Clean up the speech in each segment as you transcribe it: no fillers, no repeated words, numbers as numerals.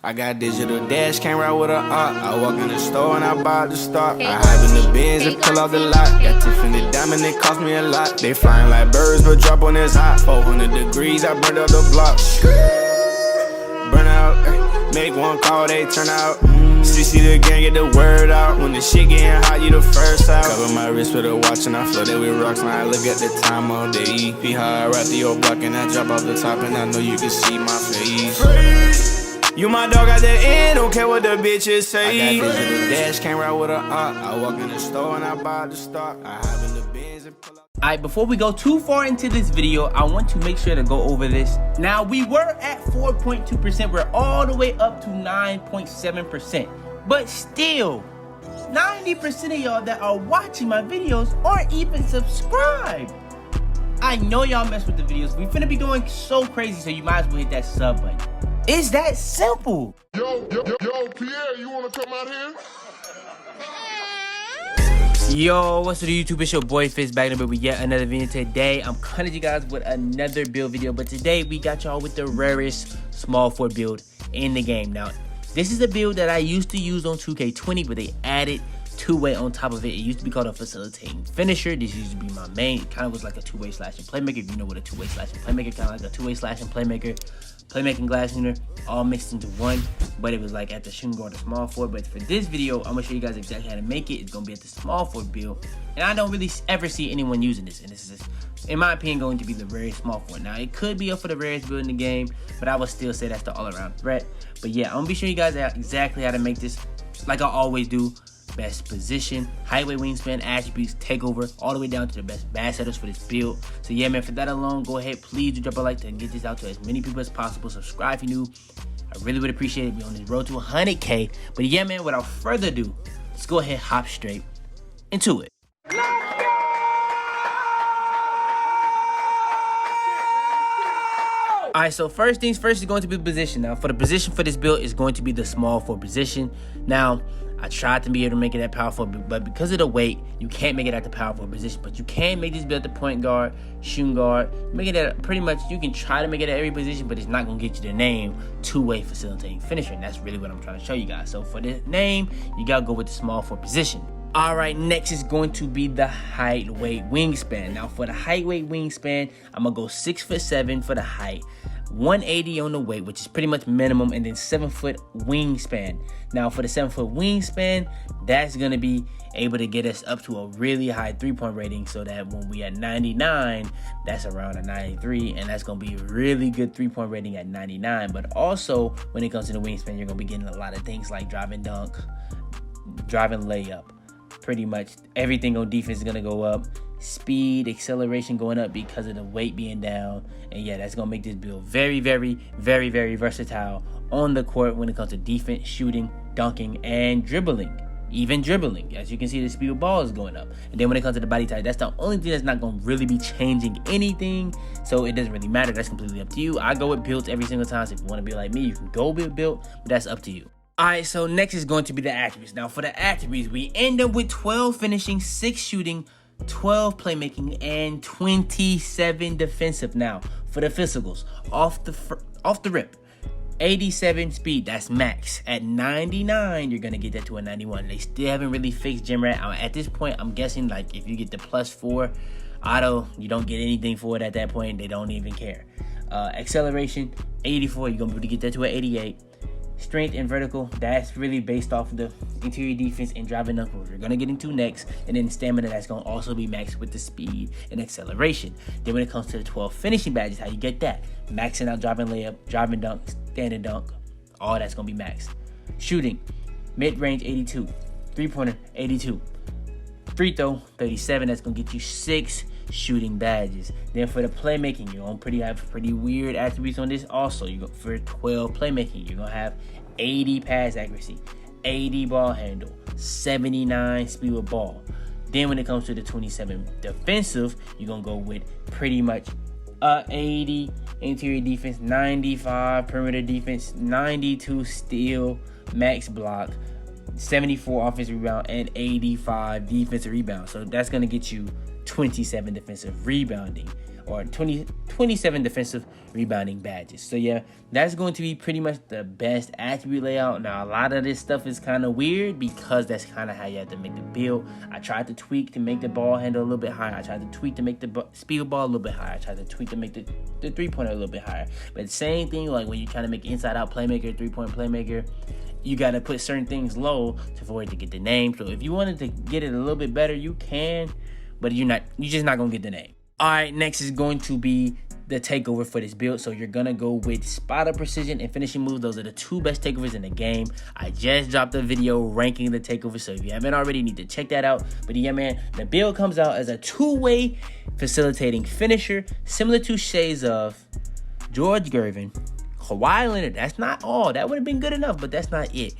I got digital dash, can't ride with a op. I walk in the store and I buy the stock. I hide in the bins and pull out the lot. Got Tiffany diamond, it cost me a lot. They flying like birds, but drop on this hot. 400 degrees, I burned up the block. Burn out, make one call, they turn out. CC the gang, get the word out. When the shit getting hot, you the first out. Cover my wrist with a watch and I flood it with rocks. Now I look at the time all day. Be high, I ride through your block and I drop off the top. And I know you can see my face. You my dog at the end, don't care what the bitches say. I got digital dash, can't ride with a op. I walk in the store and I buy the stock. I have in the bins and pull out. Alright, before we go too far into this video, I want to make sure to go over this. Now, we were at 4.2%. We're all the way up to 9.7%. But still, 90% of y'all that are watching my videos aren't even subscribed. I know y'all mess with the videos. We finna be going so crazy, so you might as well hit that sub button. It's that simple. Yo, Pierre, you wanna come out here? Yo, what's up YouTube? It's your boy Fitz back in a bit with yet another video. Today, I'm coming to you guys with another build video, but today we got y'all with the rarest small fort build in the game. Now, this is a build that I used to use on 2K20, but they added two-way on top of it. It used to be called a facilitating finisher. This used to be my main. It kind of was like a two-way slashing playmaker. If you know what a two-way slashing playmaker, kind of like a two-way slashing playmaker, playmaking glass cleaner, all mixed into one. But it was like at the shooting guard, the small fort. But for this video, I'm gonna show you guys exactly how to make it. It's gonna be at the small fort build, and I don't really ever see anyone using this. And this is, in my opinion, going to be the rarest small fort. Now, it could be up for the rarest build in the game, but I would still say that's the all-around threat. But yeah, I'm gonna be showing you guys exactly how to make this, like I always do. Best position, highway wingspan, attributes, takeover, all the way down to the best bad setters for this build. So yeah, man, for that alone, go ahead, please do drop a like to get this out to as many people as possible. Subscribe if you're new. I really would appreciate it. We're on this road to 100K. But yeah, man, without further ado, let's go ahead, hop straight into it. Alright, so first things first is going to be position. Now, for the position for this build is going to be the small fort position. Now, I tried to be able to make it that powerful, but because of the weight, you can't make it at the powerful position. But you can make this build at the point guard, shooting guard, make it at pretty much, you can try to make it at every position, but it's not going to get you the name two-way facilitating finisher. And that's really what I'm trying to show you guys. So for the name, you got to go with the small fort position. Alright, next is going to be the height, weight, wingspan. Now for the height, weight, wingspan, I'm going to go 6'7" for the height, 180 on the weight, which is pretty much minimum, and then 7-foot wingspan. Now for the 7-foot wingspan, that's going to be able to get us up to a really high 3-point rating, so that when we at 99, that's around a 93, and that's going to be a really good 3-point rating at 99. But also, when it comes to the wingspan, you're going to be getting a lot of things like driving dunk, driving layup. Pretty much everything on defense is going to go up. Speed, acceleration going up because of the weight being down. And yeah, that's going to make this build very, very, very, very versatile on the court when it comes to defense, shooting, dunking, and dribbling. Even dribbling. As you can see, the speed of ball is going up. And then when it comes to the body type, that's the only thing that's not going to really be changing anything. So it doesn't really matter. That's completely up to you. I go with builds every single time. So if you want to be like me, you can go with build, but that's up to you. Alright, so next is going to be the attributes. Now for the attributes, we end up with 12 finishing, 6 shooting, 12 playmaking, and 27 defensive. Now for the physicals, off the rip, 87 speed, that's max. At 99, you're gonna get that to a 91. They still haven't really fixed gym rat. At this point, I'm guessing like if you get the +4 auto, you don't get anything for it at that point. They don't even care. Acceleration, 84, you're gonna be able to get that to an 88. Strength and vertical, that's really based off of the interior defense and driving dunk, which we're going to get into next. And then stamina, that's going to also be maxed with the speed and acceleration. Then when it comes to the 12 finishing badges, how you get that? Maxing out driving layup, driving dunk, standing dunk, all that's going to be maxed. Shooting, mid-range 82, three-pointer 82, free throw 37, that's going to get you 6 shooting badges. Then for the playmaking, you're going to have pretty weird attributes on this also. You go for 12 playmaking, you're going to have 80 pass accuracy, 80 ball handle, 79 speed with ball. Then when it comes to the 27 defensive, you're going to go with pretty much 80 interior defense, 95 perimeter defense, 92 steal, max block, 74 offensive rebound, and 85 defensive rebound. So that's going to get you 27 defensive rebounding. or 27 defensive rebounding badges. So yeah, that's going to be pretty much the best attribute layout. Now a lot of this stuff is kind of weird because that's kind of how you have to make the build. I tried to tweak to make the ball handle a little bit higher. I tried to tweak to make the speed of the ball a little bit higher. I tried to tweak to make the three-pointer a little bit higher. But same thing, like when you're trying to make inside-out playmaker, three-point playmaker, you got to put certain things low for it to get the name. So if you wanted to get it a little bit better, you can, but you're just not going to get the name. All right, next is going to be the takeover for this build. So you're going to go with spotter precision and finishing moves. Those are the two best takeovers in the game. I just dropped a video ranking the takeover, so if you haven't already, you need to check that out. But yeah, man, the build comes out as a two-way facilitating finisher, similar to shades of George Gervin, Kawhi Leonard. That's not all. That would have been good enough, but that's not it.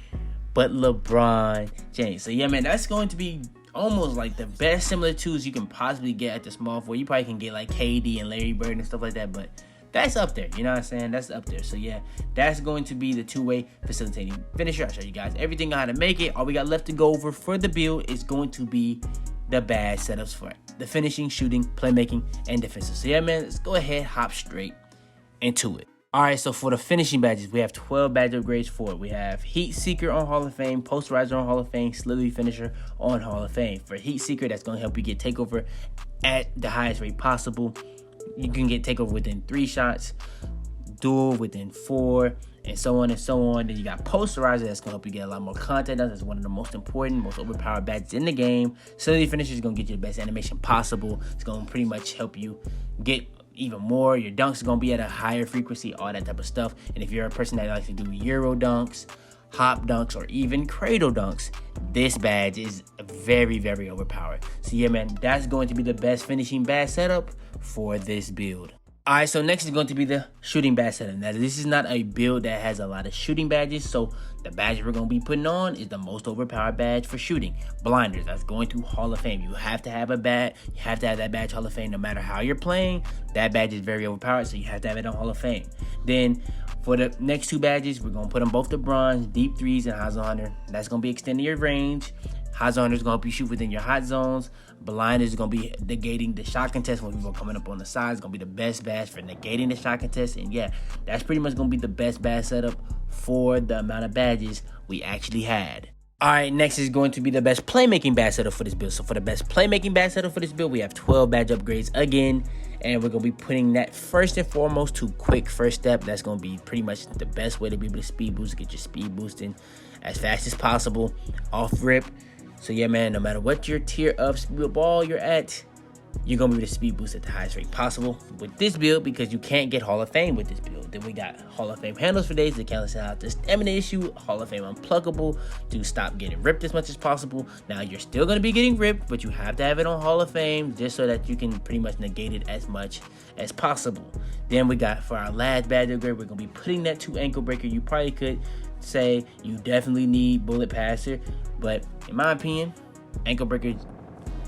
But LeBron James. So yeah, man, that's going to be almost like the best similar twos you can possibly get at the small forward. You probably can get like KD and Larry Bird and stuff like that, but that's up there. You know what I'm saying? That's up there. So yeah, that's going to be the two-way facilitating finisher. I'll show you guys everything on how to make it. All we got left to go over for the build is going to be the badge setups for it. The finishing, shooting, playmaking, and defensive. So yeah, man, let's go ahead, hop straight into it. All right, so for the finishing badges, we have 12 badge upgrades for it. We have Heat Seeker on Hall of Fame, Posterizer on Hall of Fame, Slippery Finisher on Hall of Fame. For Heat Seeker, that's going to help you get takeover at the highest rate possible. You can get takeover within 3 shots, duel within 4, and so on and so on. Then you got Posterizer, that's going to help you get a lot more content done. That's one of the most important, most overpowered badges in the game. Slippery Finisher is going to get you the best animation possible. It's going to pretty much help you get even more. Your dunks are going to be at a higher frequency, all that type of stuff. And if you're a person that likes to do Euro dunks, hop dunks, or even cradle dunks, this badge is very, very overpowered. So yeah, man, that's going to be the best finishing badge setup for this build. All right, so next is going to be the shooting badge setup. Now, this is not a build that has a lot of shooting badges, so the badge we're going to be putting on is the most overpowered badge for shooting. Blinders, that's going to Hall of Fame. You have to have a badge. You have to have that badge Hall of Fame no matter how you're playing. That badge is very overpowered, so you have to have it on Hall of Fame. Then, for the next 2 badges, we're going to put them both to bronze, deep threes, and hot zone hunter. That's going to be extending your range. Hot zone hunter is going to help you shoot within your hot zones. Blinders is going to be negating the shot contest when people are coming up on the sides. It's going to be the best badge for negating the shot contest. And yeah, that's pretty much going to be the best badge setup for the amount of badges we actually had. All right, next is going to be the best playmaking badge setup for this build. So for the best playmaking badge setup for this build, we have 12 badge upgrades again. And we're going to be putting that first and foremost to quick first step. That's going to be pretty much the best way to be able to speed boost, get your speed boosting as fast as possible off rip. So yeah, man, no matter what your tier of speed ball you're at, you're going to be able to speed boost at the highest rate possible with this build because you can't get Hall of Fame with this build. Then we got Hall of Fame handles for days to cancel out the stamina issue, Hall of Fame unpluggable to stop getting ripped as much as possible. Now, you're still going to be getting ripped, but you have to have it on Hall of Fame just so that you can pretty much negate it as much as possible. Then we got, for our last badge upgrade, we're going to be putting that to ankle breaker. You probably could say you definitely need bullet passer, but in my opinion, ankle breaker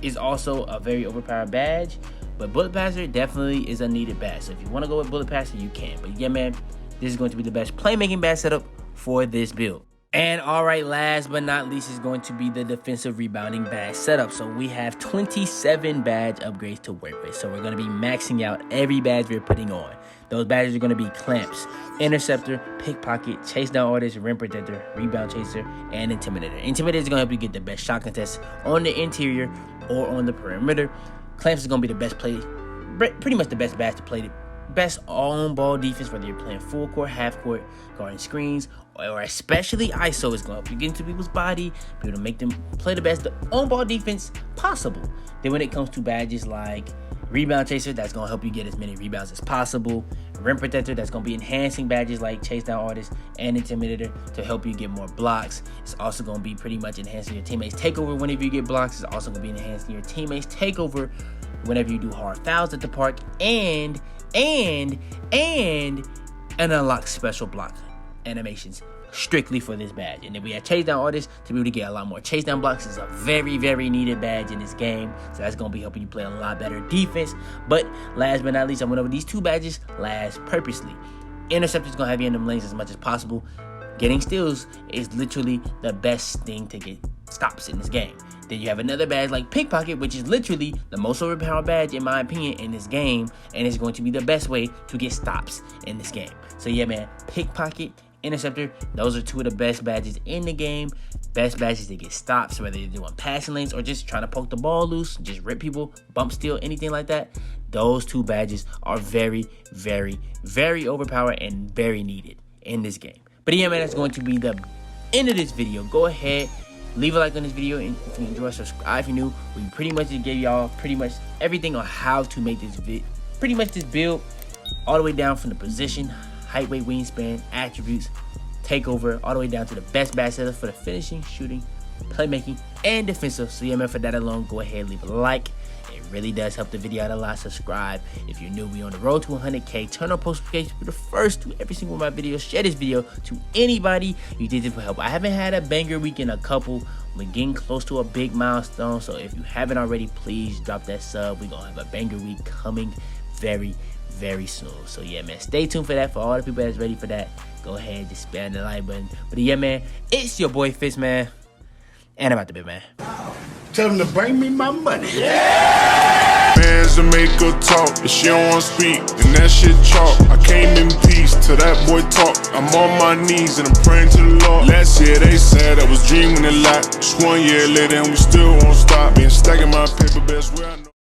is also a very overpowered badge, but bullet passer definitely is a needed badge. So if you want to go with bullet passer, you can. But yeah, man, this is going to be the best playmaking badge setup for this build. And all right, last but not least is going to be the defensive rebounding badge setup. So we have 27 badge upgrades to work with. So we're going to be maxing out every badge we're putting on. Those badges are going to be clamps, interceptor, pickpocket, chase down artist, rim protector, rebound chaser, and intimidator. Intimidator is going to help you get the best shot contest on the interior or on the perimeter. Clamps is going to be the best play, pretty much the best badge to play the best on-ball defense, whether you're playing full court, half court, guarding screens, or especially ISO is going to help you get into people's body, be able to make them play the best on-ball defense possible. Then when it comes to badges like rebound chaser, that's going to help you get as many rebounds as possible. Rim protector, that's going to be enhancing badges like chase down artist and intimidator to help you get more blocks. It's also going to be pretty much enhancing your teammates takeover whenever you get blocks. It's also going to be enhancing your teammates takeover whenever you do hard fouls at the park, and unlock special block animations strictly for this badge. And then we have chase down artists to be able to get a lot more chase down blocks. It's a very, very needed badge in this game, so that's going to be helping you play a lot better defense. But last but not least, I went over these 2 badges last purposely. Interceptor is going to have you in them lanes as much as possible. Getting steals is literally the best thing to get stops in this game. Then you have another badge like Pickpocket, which is literally the most overpowered badge in my opinion in this game, and it's going to be the best way to get stops in this game. So yeah, man, Pickpocket, Interceptor, those are two of the best badges in the game. Best badges to get stops, whether you're doing passing lanes or just trying to poke the ball loose, just rip people, bump steal, anything like that. Those two badges are very, very, very overpowered and very needed in this game. But yeah, man, that's going to be the end of this video. Go ahead, leave a like on this video, and if you enjoy, subscribe if you're new. We pretty much just gave y'all pretty much everything on how to make this this build, all the way down from the position, height, weight, wingspan, attributes, takeover, all the way down to the best badge setup for the finishing, shooting, playmaking, and defensive. So yeah, man, for that alone, go ahead, leave a like. It really does help the video out a lot. Subscribe if you're new. We on the road to 100K. Turn on post notifications for the first to every single one of my videos. Share this video to anybody you did it for help. I haven't had a banger week in a couple. We're getting close to a big milestone. So if you haven't already, please drop that sub. We're gonna have a banger week coming very, very soon. So yeah, man, stay tuned for that. For all the people that's ready for that, go ahead, just spam the like button. But yeah, man, it's your boy Fitz, man, and I'm out the bit, man. Tell them to bring me my money. Bands to make her talk, if she don't wanna speak, then that shit chalk. I came in peace till that boy talk. I'm on my knees and I'm praying to the Lord. Last year they said I was dreaming a lot. Just 1 year later and we still won't stop. Been stacking my paper, best way I know.